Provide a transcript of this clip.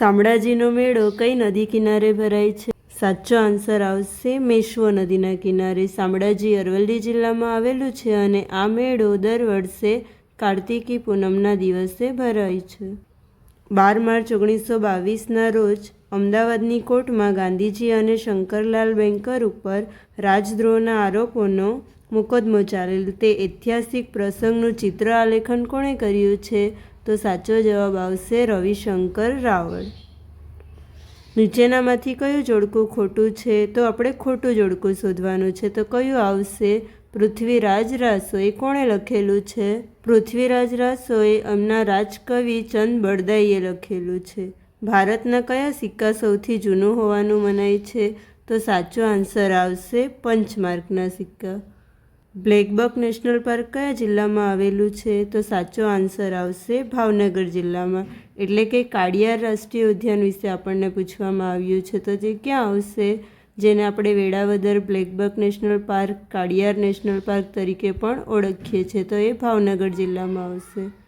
શામળાજીનો મેળો કઈ નદી કિનારે ભરાય છે? સાચો આન્સર આવશે મેશ્વો નદીના કિનારે. શામળાજી અરવલ્લી જિલ્લામાં આવેલું છે અને આ મેળો દર વર્ષે કાર્તિકી પૂનમના દિવસે ભરાય છે. 12 માર્ચ 1922ના રોજ અમદાવાદની કોર્ટમાં ગાંધીજી અને શંકરલાલ બેંકર ઉપર રાજદ્રોહના આરોપોનો મુકદ્દમો ચાલેલ. તે ઐતિહાસિક પ્રસંગનું ચિત્ર આલેખન કોણે કર્યું છે? તો સાચો જવાબ આવશે રવિશંકર રાવળ. નીચેનામાંથી કયું જોડકું ખોટું છે? તો આપણે ખોટું જોડકું શોધવાનું છે. તો કયું આવશે? પૃથ્વીરાજ રાસોએ કોણે લખેલું છે? પૃથ્વીરાજ રાસોએ એમના રાજકવિ ચંદ બળદાઈએ લખેલું છે. ભારતના કયા સિક્કા સૌથી જૂનું હોવાનું મનાય છે? તો સાચો આન્સર આવશે પંચમાર્કના સિક્કા. બ્લેકબક નેશનલ પાર્ક કયા જિલ્લામાં આવેલું છે? તો સાચો આન્સર આવશે ભાવનગર જિલ્લામાં. એટલે કે કાળિયાર રાષ્ટ્રીય ઉદ્યાન વિશે આપણને પૂછવામાં આવ્યું છે. તો તે ક્યાં આવશે? જેને આપણે વેળાવદર બ્લેકબક નેશનલ પાર્ક, કાળિયાર નેશનલ પાર્ક તરીકે પણ ઓળખીએ છીએ. તો એ ભાવનગર જિલ્લામાં આવશે.